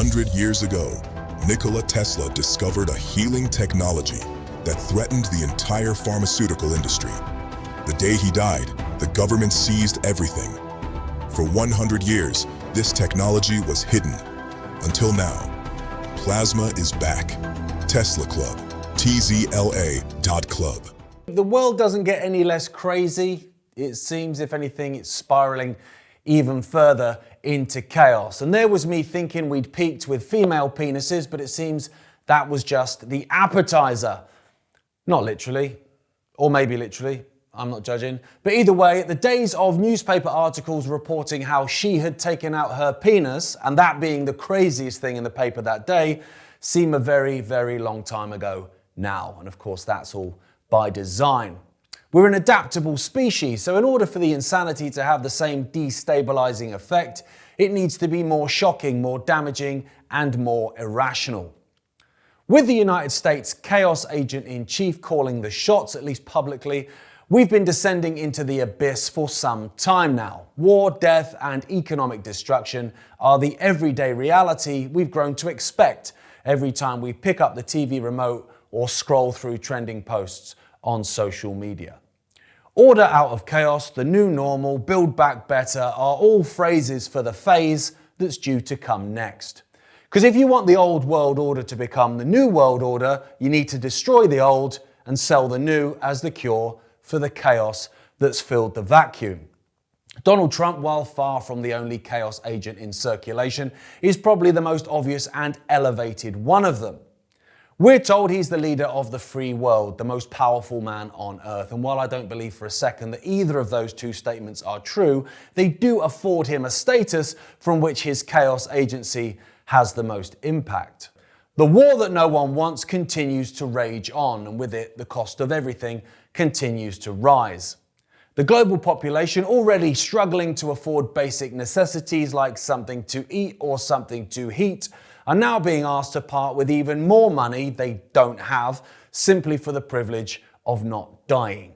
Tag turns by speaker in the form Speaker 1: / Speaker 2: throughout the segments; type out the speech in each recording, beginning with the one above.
Speaker 1: 100 years ago, Nikola Tesla discovered a healing technology that threatened the entire pharmaceutical industry. The day he died, the government seized everything. For 100 years, this technology was hidden. Until now, plasma is back. Tesla Club, tzla.club.
Speaker 2: The world doesn't get any less crazy. It seems, if anything, it's spiraling even further into chaos. And there was me thinking we'd peaked with female penises, but it seems that was just the appetizer. Not literally, or maybe literally, I'm not judging. But either way, the days of newspaper articles reporting how she had taken out her penis, and that being the craziest thing in the paper that day, seem a very, very long time ago now. And of course, that's all by design. We're an adaptable species, so in order for the insanity to have the same destabilizing effect, it needs to be more shocking, more damaging, and more irrational. With the United States chaos agent-in-chief calling the shots, at least publicly, we've been descending into the abyss for some time now. War, death, and economic destruction are the everyday reality we've grown to expect every time we pick up the TV remote or scroll through trending posts on social media. Order out of chaos, the new normal, build back better are all phrases for the phase that's due to come next. Because if you want the old world order to become the new world order, you need to destroy the old and sell the new as the cure for the chaos that's filled the vacuum. Donald Trump, while far from the only chaos agent in circulation, is probably the most obvious and elevated one of them. We're told he's the leader of the free world, the most powerful man on earth. And while I don't believe for a second that either of those two statements are true, they do afford him a status from which his chaos agency has the most impact. The war that no one wants continues to rage on, and with it, the cost of everything continues to rise. The global population, already struggling to afford basic necessities like something to eat or something to heat, are now being asked to part with even more money they don't have simply for the privilege of not dying.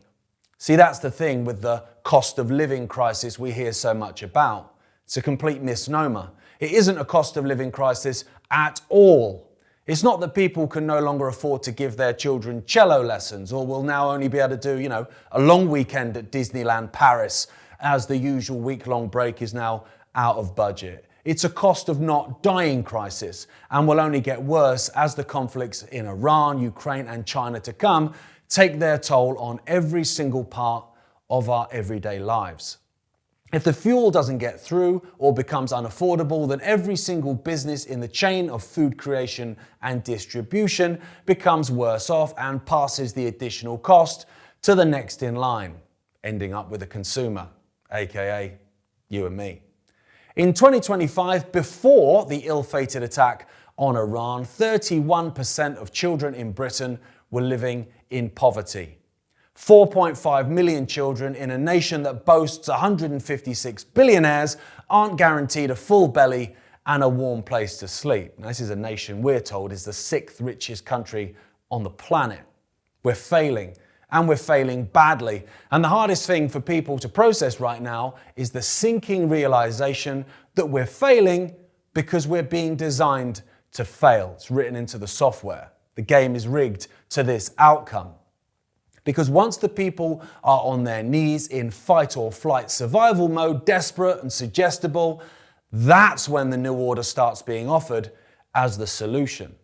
Speaker 2: See, that's the thing with the cost of living crisis we hear so much about. It's a complete misnomer. It isn't a cost of living crisis at all. It's not that people can no longer afford to give their children cello lessons or will now only be able to do, a long weekend at Disneyland Paris as the usual week-long break is now out of budget. It's a cost of not dying crisis and will only get worse as the conflicts in Iran, Ukraine, and China to come take their toll on every single part of our everyday lives. If the fuel doesn't get through or becomes unaffordable, then every single business in the chain of food creation and distribution becomes worse off and passes the additional cost to the next in line, ending up with the consumer, aka you and me. In 2025, before the ill-fated attack on Iran, 31% of children in Britain were living in poverty. 4.5 million children in a nation that boasts 156 billionaires aren't guaranteed a full belly and a warm place to sleep. Now, this is a nation we're told is the 6th richest country on the planet. We're failing, and we're failing badly. And the hardest thing for people to process right now is the sinking realization that we're failing because we're being designed to fail. It's written into the software. The game is rigged to this outcome. Because once the people are on their knees in fight or flight survival mode, desperate and suggestible, that's when the new order starts being offered as the solution.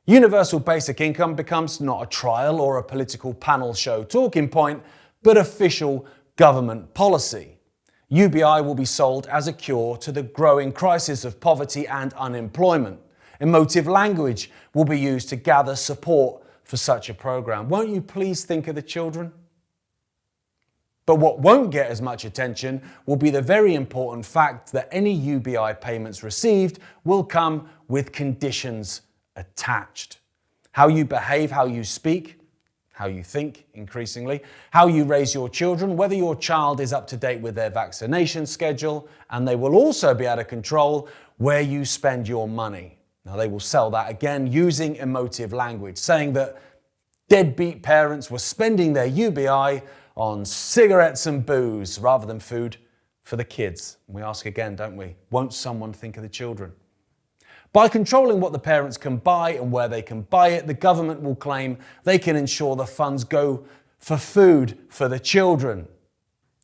Speaker 2: Universal basic income becomes not a trial or a political panel show talking point, but official government policy. UBI will be sold as a cure to the growing crisis of poverty and unemployment. Emotive language will be used to gather support for such a program. Won't you please think of the children? But what won't get as much attention will be the very important fact that any UBI payments received will come with conditions attached. How you behave, how you speak, how you think increasingly, how you raise your children, whether your child is up to date with their vaccination schedule, and they will also be able to control where you spend your money. Now, they will sell that again using emotive language, saying that deadbeat parents were spending their UBI on cigarettes and booze rather than food for the kids. We ask again, don't we? Won't someone think of the children? By controlling what the parents can buy and where they can buy it, the government will claim they can ensure the funds go for food for the children.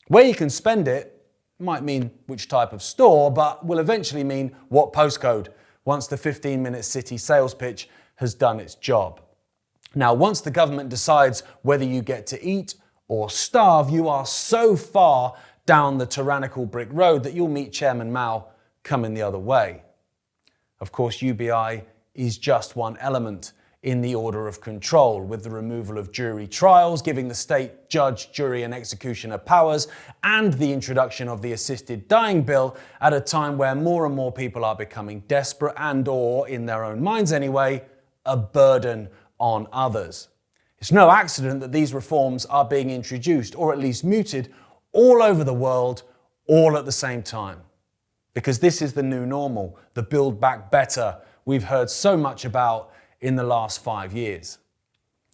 Speaker 2: Where you can spend it might mean which type of store, but will eventually mean what postcode once the 15-minute city sales pitch has done its job. Now, once the government decides whether you get to eat or starve, you are so far down the tyrannical brick road that you'll meet Chairman Mao coming the other way. Of course, UBI is just one element in the order of control, with the removal of jury trials, giving the state judge, jury and executioner powers, and the introduction of the assisted dying bill at a time where more and more people are becoming desperate and, or in their own minds anyway, a burden on others. It's no accident that these reforms are being introduced, or at least mooted, all over the world, all at the same time. Because this is the new normal, the Build Back Better we've heard so much about in the last 5 years.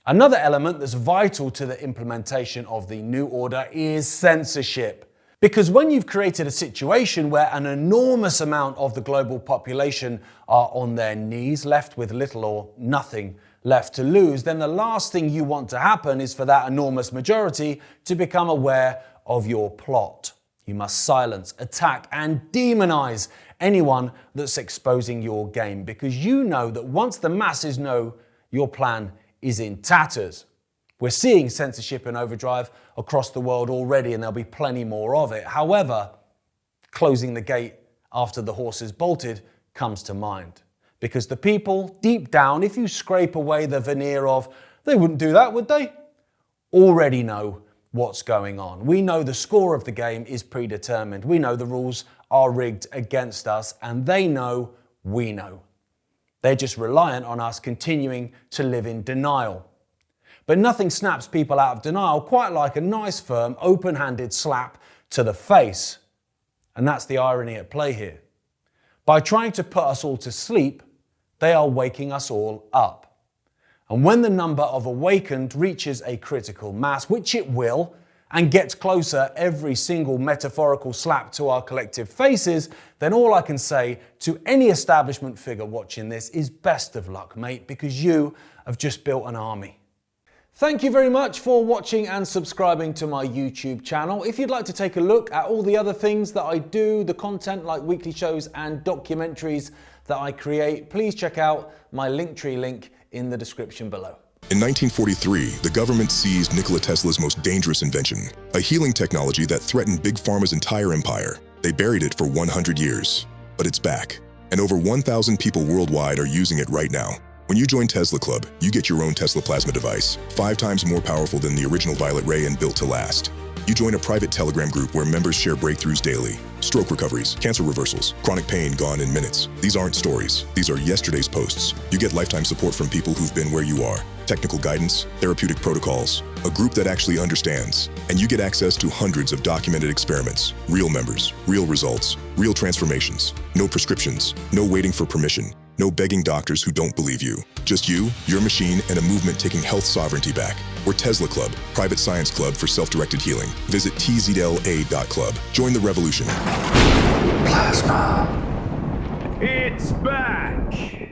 Speaker 2: Another element that's vital to the implementation of the new order is censorship. Because when you've created a situation where an enormous amount of the global population are on their knees, left with little or nothing left to lose, then the last thing you want to happen is for that enormous majority to become aware of your plot. You must silence, attack, and demonize anyone that's exposing your game, because you know that once the masses know, your plan is in tatters. We're seeing censorship in overdrive across the world already, and there'll be plenty more of it. However, closing the gate after the horse is bolted comes to mind. Because the people, deep down, if you scrape away the veneer of, they wouldn't do that, would they? Already know what's going on. We know the score of the game is predetermined. We know the rules are rigged against us, and they know we know. They're just reliant on us continuing to live in denial. But nothing snaps people out of denial quite like a nice, firm, open-handed slap to the face. And that's the irony at play here. By trying to put us all to sleep, they are waking us all up. And when the number of awakened reaches a critical mass, which it will, and gets closer every single metaphorical slap to our collective faces, then all I can say to any establishment figure watching this is best of luck, mate, because you have just built an army. Thank you very much for watching and subscribing to my YouTube channel. If you'd like to take a look at all the other things that I do, the content like weekly shows and documentaries that I create, please check out my Linktree link in the description below.
Speaker 1: In 1943, the government seized Nikola Tesla's most dangerous invention, a healing technology that threatened Big Pharma's entire empire. They buried it for 100 years, but it's back, and over 1,000 people worldwide are using it right now. When you join Tesla Club, you get your own Tesla plasma device, 5 times more powerful than the original Violet Ray and built to last. You join a private Telegram group where members share breakthroughs daily. Stroke recoveries, cancer reversals, chronic pain gone in minutes. These aren't stories. These are yesterday's posts. You get lifetime support from people who've been where you are. Technical guidance, therapeutic protocols, a group that actually understands. And you get access to hundreds of documented experiments, real members, real results, real transformations. No prescriptions, no waiting for permission, no begging doctors who don't believe you. Just you, your machine, and a movement taking health sovereignty back. We're Tesla Club, private science club for self-directed healing. Visit tzla.club. Join the revolution.
Speaker 3: Plasma. It's back!